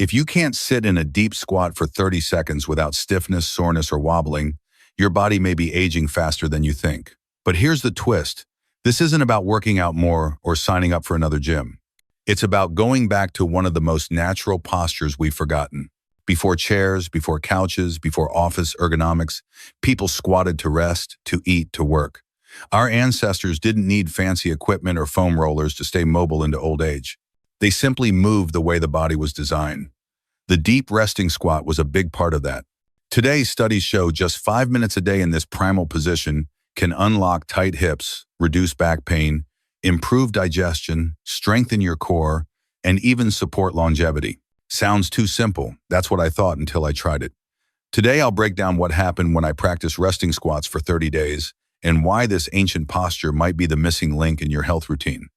If you can't sit in a deep squat for 30 seconds without stiffness, soreness, or wobbling, your body may be aging faster than you think. But here's the twist. This isn't about working out more or signing up for another gym. It's about going back to one of the most natural postures we've forgotten. Before chairs, before couches, before office ergonomics, people squatted to rest, to eat, to work. Our ancestors didn't need fancy equipment or foam rollers to stay mobile into old age. They simply moved the way the body was designed. The deep resting squat was a big part of that. Today, studies show just 5 minutes a day in this primal position can unlock tight hips, reduce back pain, improve digestion, strengthen your core, and even support longevity. Sounds too simple. That's what I thought until I tried it. Today, I'll break down what happened when I practiced resting squats for 30 days and why this ancient posture might be the missing link in your health routine.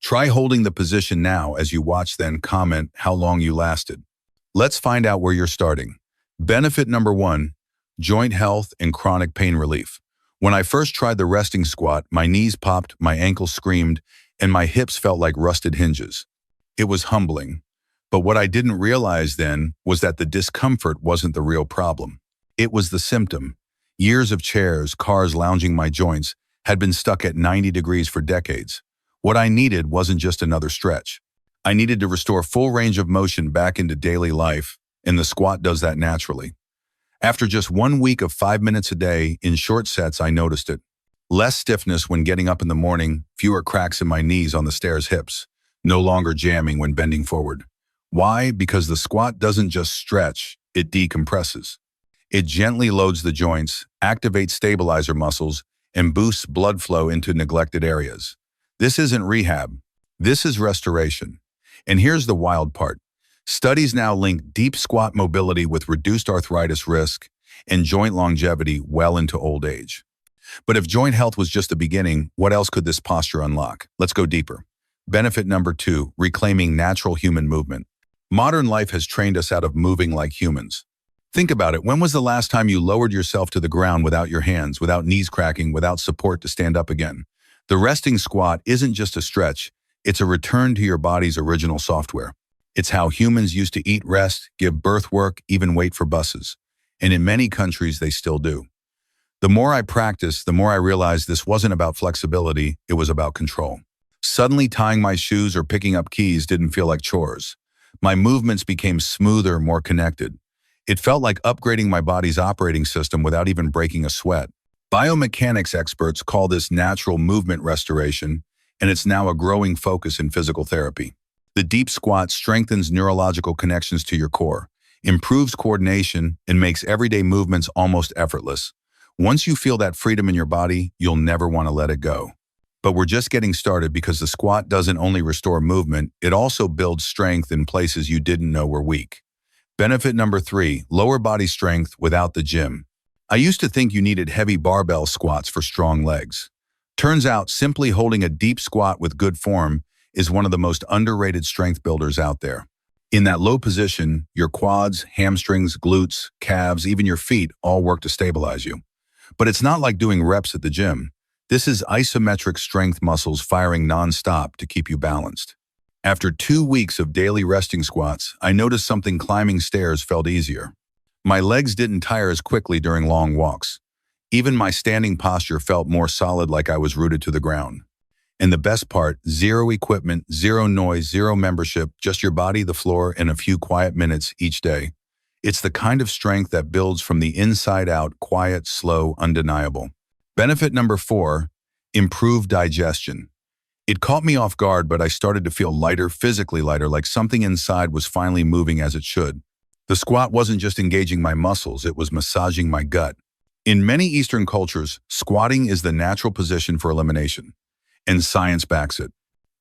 Try holding the position now as you watch, then comment how long you lasted. Let's find out where you're starting. Benefit number 1, joint health and chronic pain relief. When I first tried the resting squat, my knees popped, my ankles screamed, and my hips felt like rusted hinges. It was humbling. But what I didn't realize then was that the discomfort wasn't the real problem. It was the symptom. Years of chairs, cars lounging my joints had been stuck at 90 degrees for decades. What I needed wasn't just another stretch. I needed to restore full range of motion back into daily life, and the squat does that naturally. After just 1 week of 5 minutes a day in short sets, I noticed it. Less stiffness when getting up in the morning, fewer cracks in my knees on the stairs hips, no longer jamming when bending forward. Why? Because the squat doesn't just stretch, it decompresses. It gently loads the joints, activates stabilizer muscles, and boosts blood flow into neglected areas. This isn't rehab. This is restoration. And here's the wild part. Studies now link deep squat mobility with reduced arthritis risk and joint longevity well into old age. But if joint health was just the beginning, what else could this posture unlock? Let's go deeper. Benefit number 2, reclaiming natural human movement. Modern life has trained us out of moving like humans. Think about it. When was the last time you lowered yourself to the ground without your hands, without knees cracking, without support to stand up again? The resting squat isn't just a stretch. It's a return to your body's original software. It's how humans used to eat, rest, give birth, work, even wait for buses. And in many countries, they still do. The more I practiced, the more I realized this wasn't about flexibility, it was about control. Suddenly, tying my shoes or picking up keys didn't feel like chores. My movements became smoother, more connected. It felt like upgrading my body's operating system without even breaking a sweat. Biomechanics experts call this natural movement restoration, and it's now a growing focus in physical therapy. The deep squat strengthens neurological connections to your core, improves coordination, and makes everyday movements almost effortless. Once you feel that freedom in your body, you'll never want to let it go. But we're just getting started because the squat doesn't only restore movement, it also builds strength in places you didn't know were weak. Benefit number 3, lower body strength without the gym. I used to think you needed heavy barbell squats for strong legs. Turns out simply holding a deep squat with good form is one of the most underrated strength builders out there. In that low position, your quads, hamstrings, glutes, calves, even your feet all work to stabilize you. But it's not like doing reps at the gym. This is isometric strength muscles firing non-stop to keep you balanced. After 2 weeks of daily resting squats, I noticed something: climbing stairs felt easier. My legs didn't tire as quickly during long walks. Even my standing posture felt more solid, like I was rooted to the ground. And the best part, zero equipment, zero noise, zero membership, just your body, the floor, and a few quiet minutes each day. It's the kind of strength that builds from the inside out, quiet, slow, undeniable. Benefit number 4, improved digestion. It caught me off guard, but I started to feel lighter, physically lighter, like something inside was finally moving as it should. The squat wasn't just engaging my muscles, it was massaging my gut. In many Eastern cultures, squatting is the natural position for elimination, and science backs it.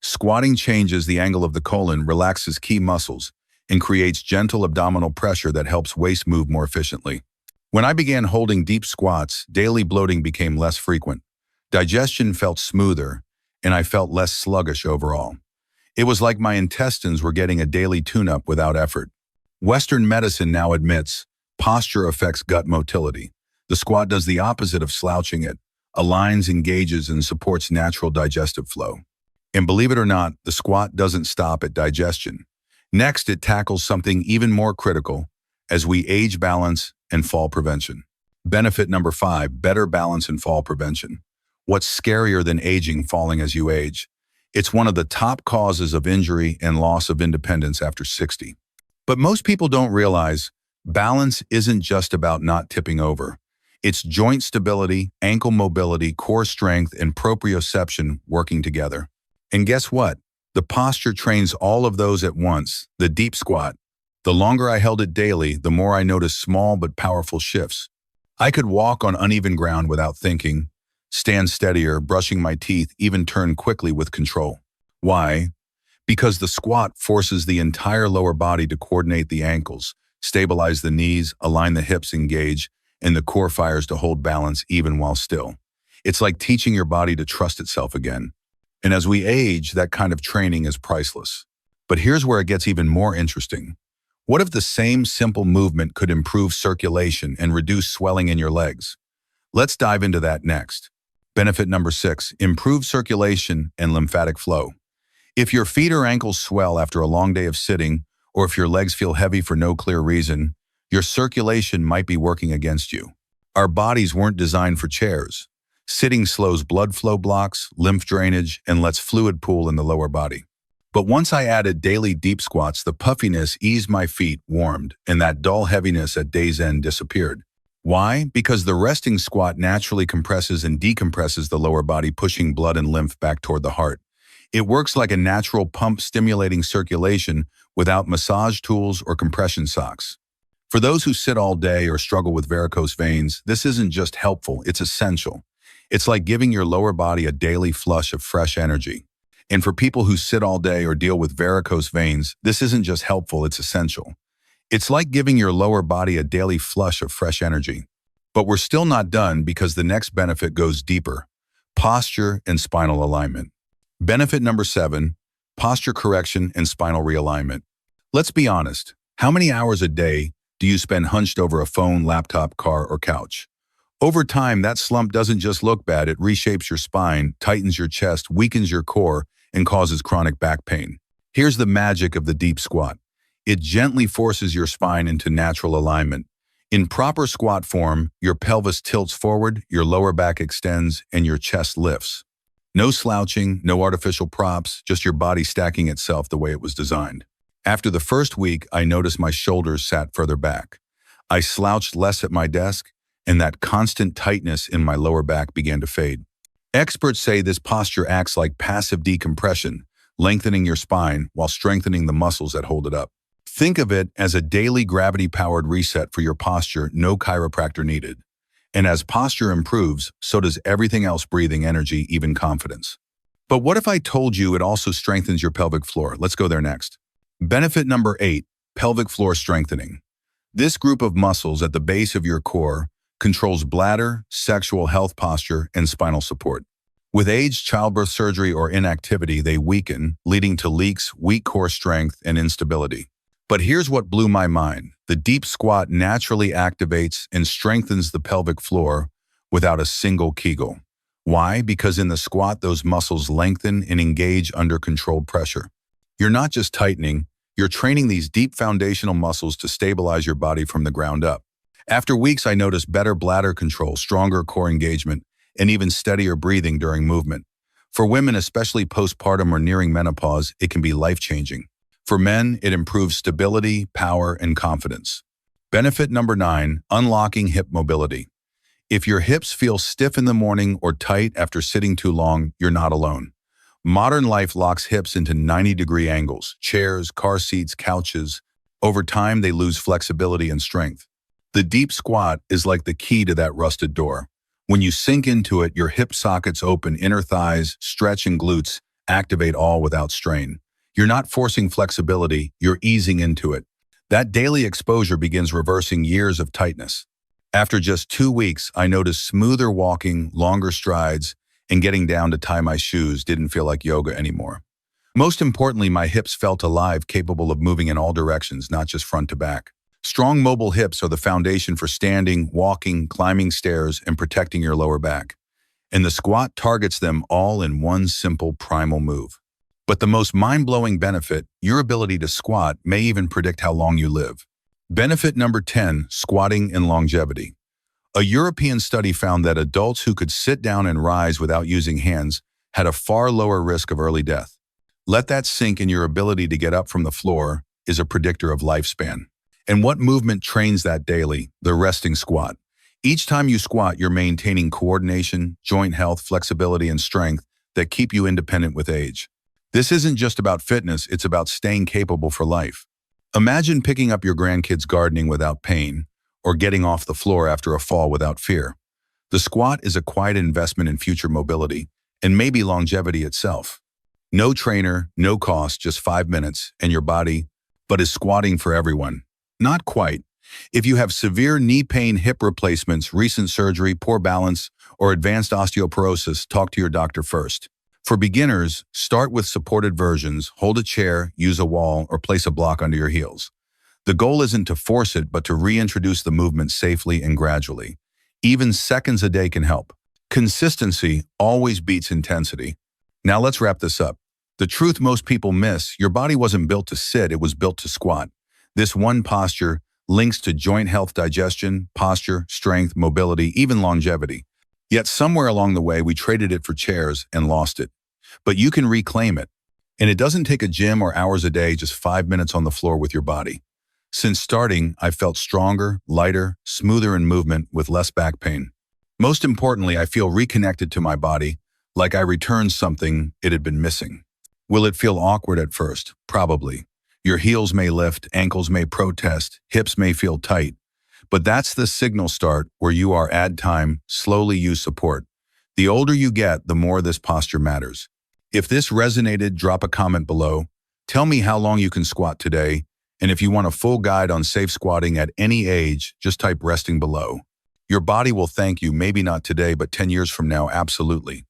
Squatting changes the angle of the colon, relaxes key muscles, and creates gentle abdominal pressure that helps waste move more efficiently. When I began holding deep squats, daily bloating became less frequent. Digestion felt smoother, and I felt less sluggish overall. It was like my intestines were getting a daily tune-up without effort. Western medicine now admits posture affects gut motility. The squat does the opposite of slouching. It aligns, engages, and supports natural digestive flow. And believe it or not, the squat doesn't stop at digestion. Next, it tackles something even more critical as we age, balance and fall prevention. Benefit number 5, better balance and fall prevention. What's scarier than aging, falling as you age? It's one of the top causes of injury and loss of independence after 60. But most people don't realize balance isn't just about not tipping over. It's joint stability, ankle mobility, core strength, and proprioception working together. And guess what? The posture trains all of those at once. The deep squat. The longer I held it daily, the more I noticed small but powerful shifts. I could walk on uneven ground without thinking, stand steadier, brushing my teeth, even turn quickly with control. Why? Because the squat forces the entire lower body to coordinate the ankles, stabilize the knees, align the hips, engage, and the core fires to hold balance even while still. It's like teaching your body to trust itself again. And as we age, that kind of training is priceless. But here's where it gets even more interesting. What if the same simple movement could improve circulation and reduce swelling in your legs? Let's dive into that next. Benefit number 6, improve circulation and lymphatic flow. If your feet or ankles swell after a long day of sitting, or if your legs feel heavy for no clear reason, your circulation might be working against you. Our bodies weren't designed for chairs. Sitting slows blood flow, blocks lymph drainage, and lets fluid pool in the lower body. But once I added daily deep squats, the puffiness eased, my feet warmed, and that dull heaviness at day's end disappeared. Why? Because the resting squat naturally compresses and decompresses the lower body, pushing blood and lymph back toward the heart. It works like a natural pump, stimulating circulation without massage tools or compression socks. For those who sit all day or struggle with varicose veins, this isn't just helpful, it's essential. It's like giving your lower body a daily flush of fresh energy. And for people who sit all day or deal with varicose veins, this isn't just helpful, it's essential. It's like giving your lower body a daily flush of fresh energy. But we're still not done, because the next benefit goes deeper: posture and spinal alignment. Benefit number 7, posture correction and spinal realignment. Let's be honest, how many hours a day do you spend hunched over a phone, laptop, car, or couch? Over time, that slump doesn't just look bad, it reshapes your spine, tightens your chest, weakens your core, and causes chronic back pain. Here's the magic of the deep squat. It gently forces your spine into natural alignment. In proper squat form, your pelvis tilts forward, your lower back extends, and your chest lifts. No slouching, no artificial props, just your body stacking itself the way it was designed. After the first week, I noticed my shoulders sat further back. I slouched less at my desk, and that constant tightness in my lower back began to fade. Experts say this posture acts like passive decompression, lengthening your spine while strengthening the muscles that hold it up. Think of it as a daily gravity-powered reset for your posture, no chiropractor needed. And as posture improves, so does everything else: breathing, energy, even confidence. But what if I told you it also strengthens your pelvic floor? Let's go there next. Benefit number 8, pelvic floor strengthening. This group of muscles at the base of your core controls bladder, sexual health, posture, and spinal support. With age, childbirth, surgery, or inactivity, they weaken, leading to leaks, weak core strength, and instability. But here's what blew my mind. The deep squat naturally activates and strengthens the pelvic floor without a single Kegel. Why? Because in the squat, those muscles lengthen and engage under controlled pressure. You're not just tightening, you're training these deep foundational muscles to stabilize your body from the ground up. After weeks, I noticed better bladder control, stronger core engagement, and even steadier breathing during movement. For women, especially postpartum or nearing menopause, it can be life-changing. For men, it improves stability, power, and confidence. Benefit number 9, unlocking hip mobility. If your hips feel stiff in the morning or tight after sitting too long, you're not alone. Modern life locks hips into 90-degree angles: chairs, car seats, couches. Over time, they lose flexibility and strength. The deep squat is like the key to that rusted door. When you sink into it, your hip sockets open, inner thighs stretch, and glutes activate, all without strain. You're not forcing flexibility, you're easing into it. That daily exposure begins reversing years of tightness. After just 2 weeks, I noticed smoother walking, longer strides, and getting down to tie my shoes didn't feel like yoga anymore. Most importantly, my hips felt alive, capable of moving in all directions, not just front to back. Strong, mobile hips are the foundation for standing, walking, climbing stairs, and protecting your lower back. And the squat targets them all in one simple primal move. But the most mind-blowing benefit, your ability to squat, may even predict how long you live. Benefit number 10, squatting and longevity. A European study found that adults who could sit down and rise without using hands had a far lower risk of early death. Let that sink in. Your ability to get up from the floor is a predictor of lifespan. And what movement trains that daily? The resting squat. Each time you squat, you're maintaining coordination, joint health, flexibility, and strength that keep you independent with age. This isn't just about fitness, it's about staying capable for life. Imagine picking up your grandkids gardening without pain, or getting off the floor after a fall without fear. The squat is a quiet investment in future mobility, and maybe longevity itself. No trainer, no cost, just 5 minutes, and your body, but is squatting for everyone? Not quite. If you have severe knee pain, hip replacements, recent surgery, poor balance, or advanced osteoporosis, talk to your doctor first. For beginners, start with supported versions, hold a chair, use a wall, or place a block under your heels. The goal isn't to force it, but to reintroduce the movement safely and gradually. Even seconds a day can help. Consistency always beats intensity. Now let's wrap this up. The truth most people miss, your body wasn't built to sit, it was built to squat. This one posture links to joint health, digestion, posture, strength, mobility, even longevity. Yet somewhere along the way, we traded it for chairs and lost it. But you can reclaim it. And it doesn't take a gym or hours a day, just 5 minutes on the floor with your body. Since starting, I've felt stronger, lighter, smoother in movement with less back pain. Most importantly, I feel reconnected to my body, like I returned something it had been missing. Will it feel awkward at first? Probably. Your heels may lift, ankles may protest, hips may feel tight. But that's the signal start where you are. Add time, slowly use support. The older you get, the more this posture matters. If this resonated, drop a comment below. Tell me how long you can squat today. And if you want a full guide on safe squatting at any age, just type resting below. Your body will thank you, maybe not today, but 10 years from now, absolutely.